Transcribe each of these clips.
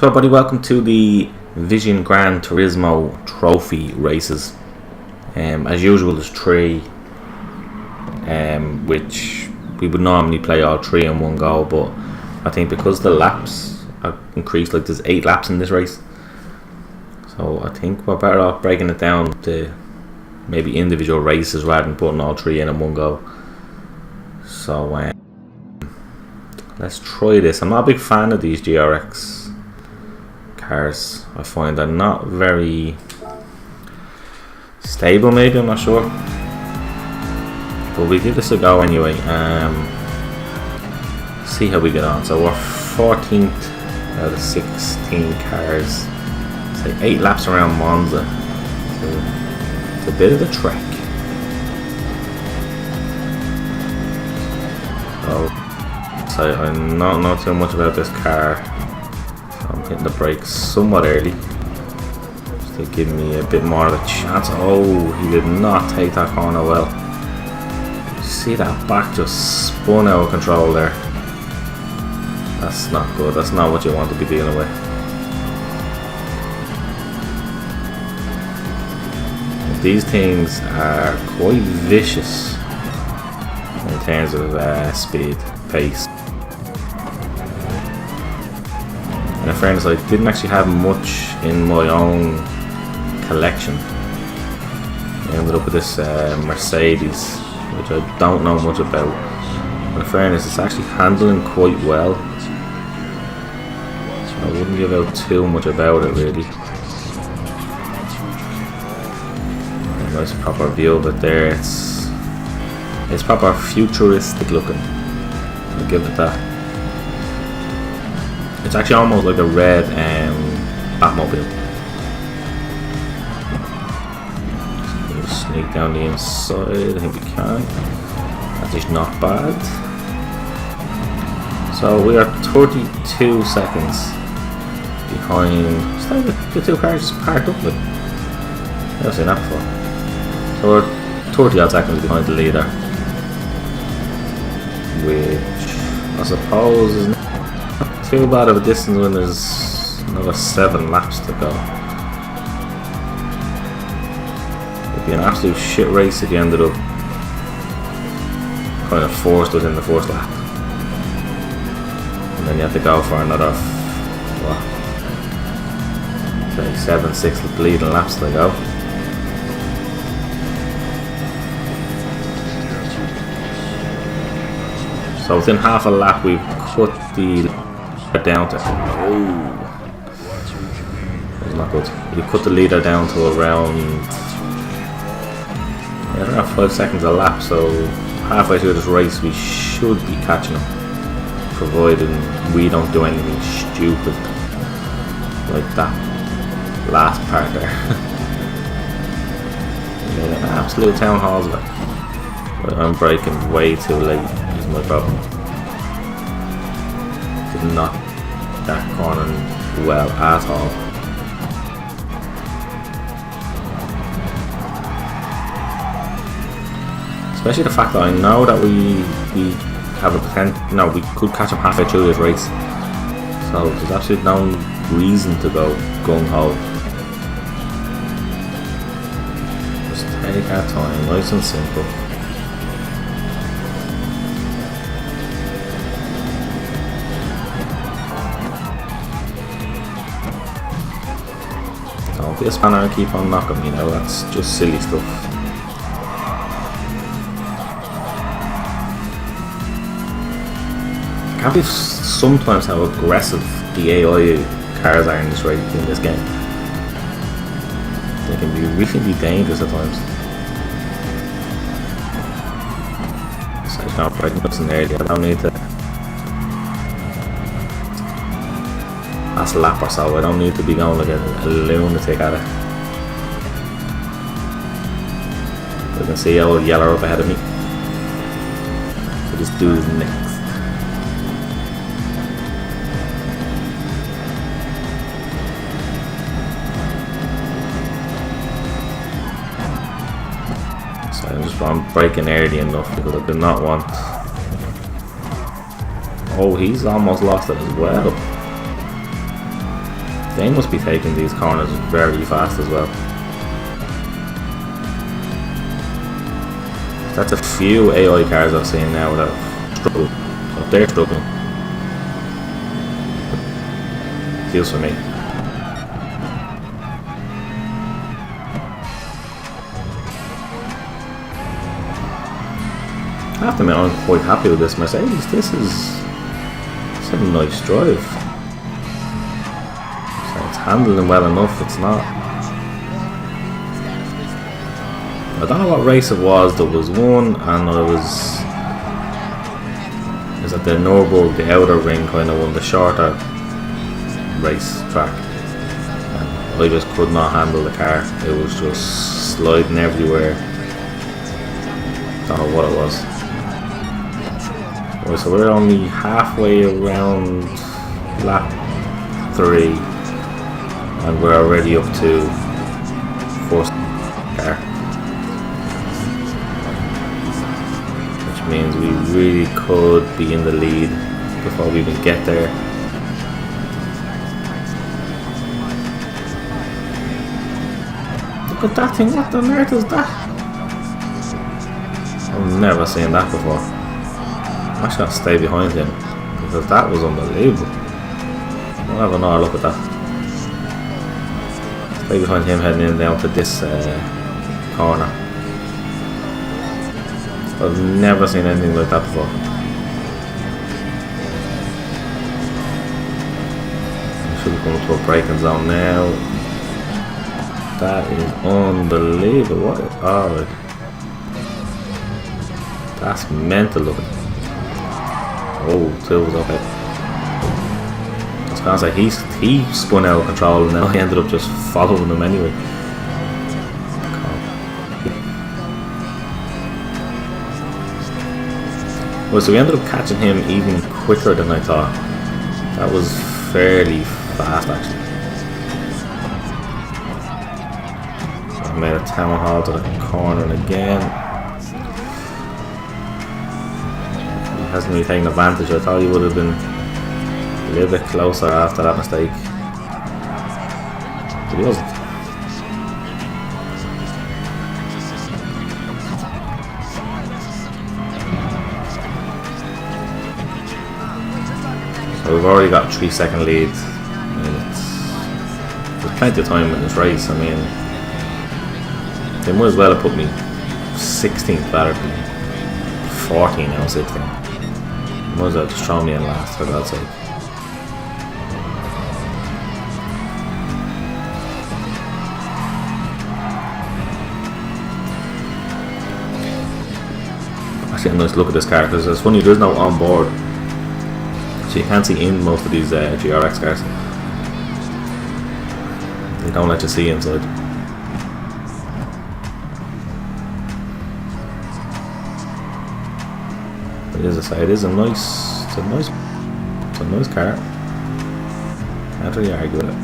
So everybody, welcome to the Gran Turismo Trophy races. As usual, there's three, which we would normally play all three in one go, but I think because the laps are increased, like there's 8 laps in this race, so I think we're better off breaking it down to maybe individual races rather than putting all three in one go. So let's try this. I'm not a big fan of these GRX cars. I find they're not very stable, maybe, I'm not sure, but we give this a go anyway. See how we get on. So we're 14th out of 16 cars, say 8 laps around Monza, so it's a bit of a trek. So I don't know too much about this car, so I'm hitting the brakes somewhat early just to give me a bit more of a chance. Oh, he did not take that corner well. See, that back just spun out of control there. That's not good. That's not what you want to be dealing with. These things are quite vicious in terms of speed, pace. And in fairness, I didn't actually have much in my own collection. I ended up with this Mercedes, which I don't know much about. But in fairness, it's actually handling quite well, so I wouldn't give out too much about it really. A nice proper view of it there. It's proper futuristic looking. I'll give it that. It's actually almost like a red Batmobile. So we'll sneak down the inside. I think we can. That is not bad. So we are 32 seconds behind. Still the two cars just parked up with. I've never seen that before. So we're 30 odd seconds behind the leader, which I suppose is not too bad of a distance when there's another 7 laps to go. It'd be an absolute shit race if you ended up kind of forced us in the first lap, and then you have to go for another, what, 6 bleeding laps to go. So within half a lap we've cut the down to, that's not good. We cut the leader down to around 5 seconds a lap, so halfway through this race we should be catching him, providing we don't do anything stupid like that last part there. Made an absolute town halls of it, but I'm braking way too late is my problem. Did not that corner well at all. Especially the fact that I know that we have a potential. No, we could catch him halfway through this race, so there's absolutely no reason to go gung ho. Just take our time, nice and simple. Don't be a spanner and keep on knocking me now. That's just silly stuff. I can't believe sometimes how aggressive the AI cars are in this game. They can be really dangerous at times. So it's not breaking up in early. I don't need to. Last lap or so, I don't need to be going like a lunatic at it. You can see old Yeller up ahead of me. So this dude is next. I'm braking early enough because I did not want. Oh, he's almost lost it as well. They must be taking these corners very fast as well. That's a few AI cars I've seen now that struggle. So they're struggling. Feels for me. I have to admit, I'm quite happy with this Mercedes. This is a nice drive. So it's handling well enough. It's not. I don't know what race it was. There was one, and I was at the Nürburgring, the outer ring kind of one, the shorter race track. And I just could not handle the car. It was just sliding everywhere. Don't know what it was. Right, so we're only halfway around lap 3, and we're already up to first car. Means we really could be in the lead before we even get there. Look at that thing, what on earth is that? I've never seen that before. I'm actually going to stay behind him because that was unbelievable. I'll have another look at that. Stay behind him heading in down to this corner. I've never seen anything like that before. I should be coming to a braking zone now. That is unbelievable. What? Oh, that's mental looking. Oh, two was okay. I was gonna say he spun out of control and then I ended up just following him anyway. Well, so we ended up catching him even quicker than I thought. That was fairly fast actually. So I made a town hall to the corner again. He hasn't really taken advantage. I thought he would have been a little bit closer after that mistake. But he wasn't. We've already got a 3-second lead. I mean, there's plenty of time in this race. I mean, they might as well have put me 16th better than 14 now, 16. Might as well just throw me in last, for God's sake. Actually, a nice look at this car because it's funny, there's no on board. So you can't see in most of these GRX cars. They don't let you see inside. But as I say, it is a nice car. Can't really argue with it.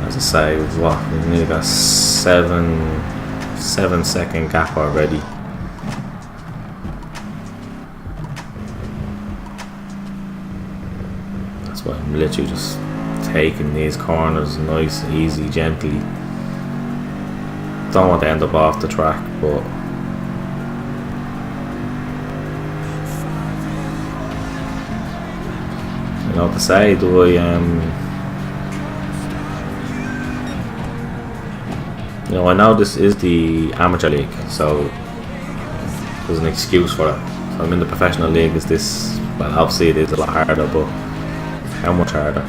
As I say, we've nearly got 7-second gap already. That's why I'm literally just taking these corners nice, easy, gently. Don't want to end up off the track, but you know what to say, do I you know, I know this is the amateur league, so there's an excuse for it. So I'm in the professional league. Is this, well, obviously it is a lot harder, but how much harder?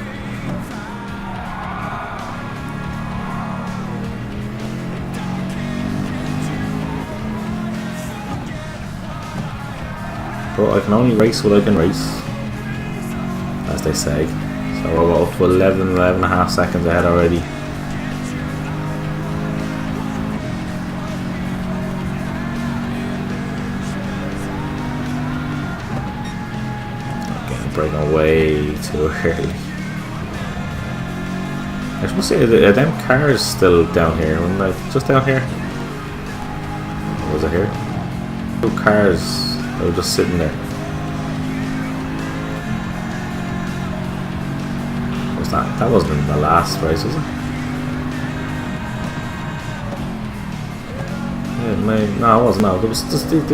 But I can only race what I can race, as they say. So we're up to 11 and a half seconds ahead already. Breaking way too early. I was supposed to say, are them cars still down here? Wasn't they just down here? Was it here? 2 cars that were just sitting there. Was that? That wasn't in the last race, was it? Yeah, no, it wasn't. No, there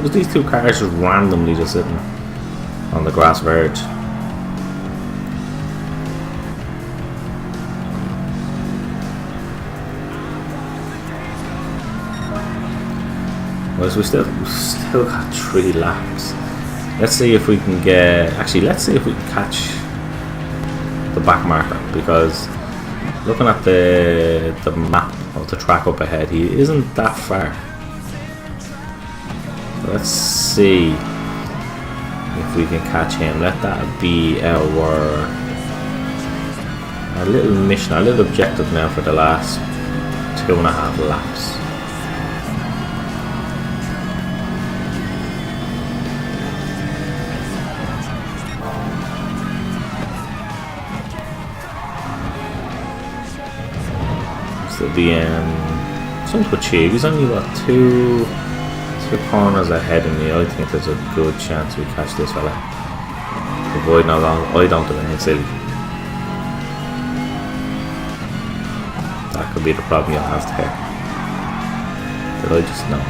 was these 2 cars just randomly just sitting on the grass verge. Well, so we still got 3 laps. Let's see if we can get. Actually, let's see if we can catch the back marker, because looking at the map of the track up ahead, he isn't that far. So let's see if we can catch him. Let that be our little mission, our little objective now for the last 2.5 laps. Still be something to achieve. He's only got two corners ahead of me. I think there's a good chance we catch this fella. Avoid no long. I don't do anything silly. That could be the problem you'll have there. Did I just know?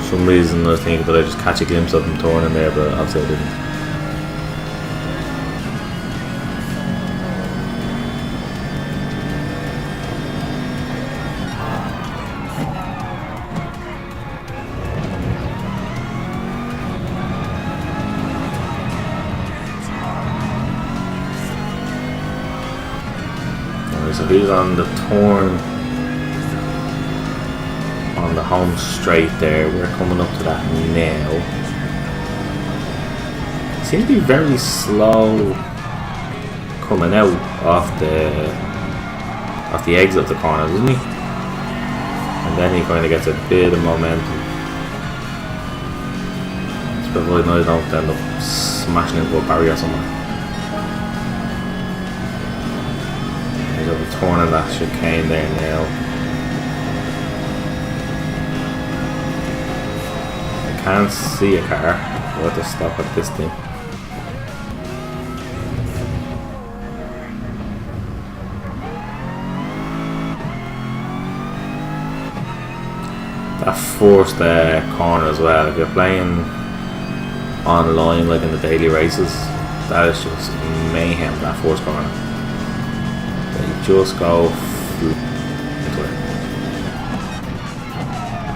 For some reason I was thinking that I just catch a glimpse of him turning there, but obviously I didn't. So he's on the turn on the home straight there. We're coming up to that now. Seems to be very slow coming out off the exit of the corner, doesn't he? And then he kind of gets a bit of momentum. It's providing I don't end up smashing into a barrier somewhere. Turning that chicane there now. I can't see a car. I'll have to stop at this thing. That forced corner as well. If you're playing online like in the daily races, that is just mayhem, that forced corner. Just go into it.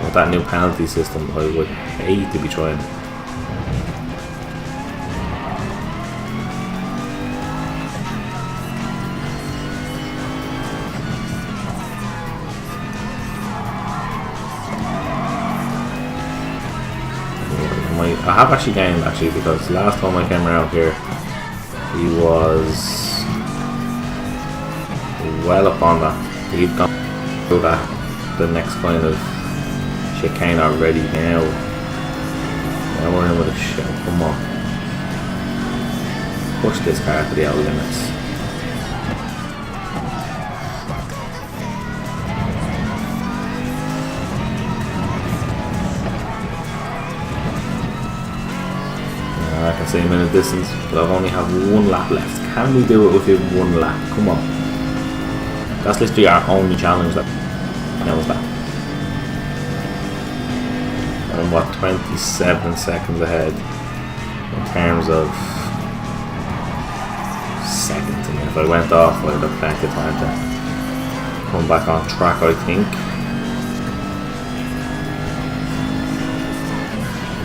With that new penalty system, I would hate to be trying. I have actually gained because last time I came around here, he was well up on that. He's gone through that the next kind of chicane already now. Now we're in with a show. Come on. Push this car to the outer limits. I can see him in the distance, but I've only have 1 lap left. Can we do it within 1 lap? Come on. That's literally our only challenge that knows that. I'm what, 27 seconds ahead in terms of seconds. I mean, if I went off, I would have plenty of time to come back on track, I think.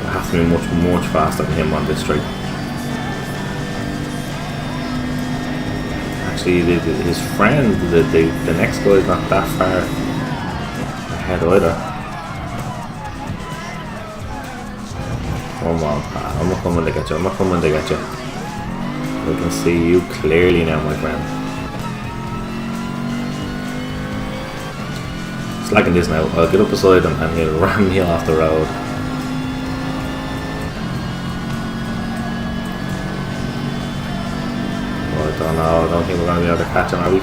I have to be much faster than him on this straight. His friend, the next guy is not that far ahead either. Come on, pal. I'm not coming to get you. I'm not coming to get you. I can see you clearly now, my friend. Slacking this now. I'll get up beside him and he'll ram me off the road. I don't think we're going to be able to catch him, are we?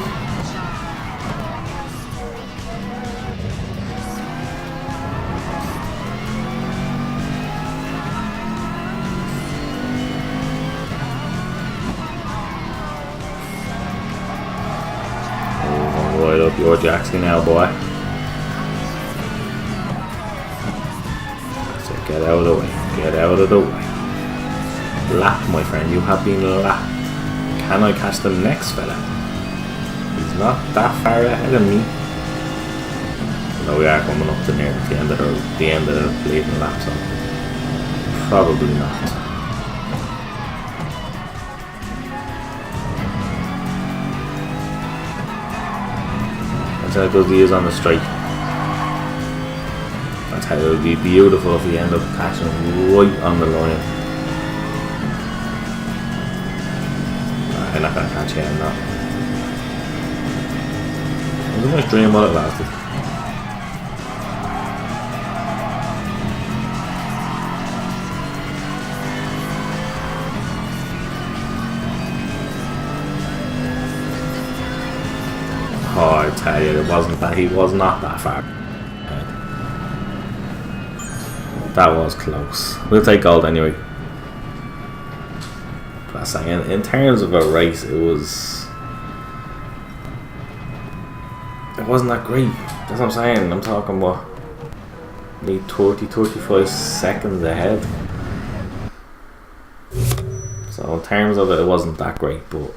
Jackson now, boy. So get out of the way. Get out of the way. Lapped, my friend. You have been lapped. Can I catch the next fella? He's not that far ahead of me. No, we are coming up to near the end of the bleeding lap, so probably not. That's how good he is on the straight. That's how it would be beautiful if we end up catching right on the line. I'm not going to catch him now. It was a nice dream while it lasted. Oh, I tell you, he was not that far ahead. That was close. We'll take gold anyway. But saying, in terms of a race, it wasn't that great. That's what I'm saying. I'm talking what, maybe 30-35 seconds ahead. So in terms of it wasn't that great, but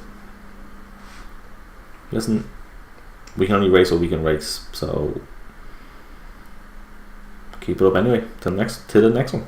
listen, we can only race what we can race, so keep it up anyway. Till the next one.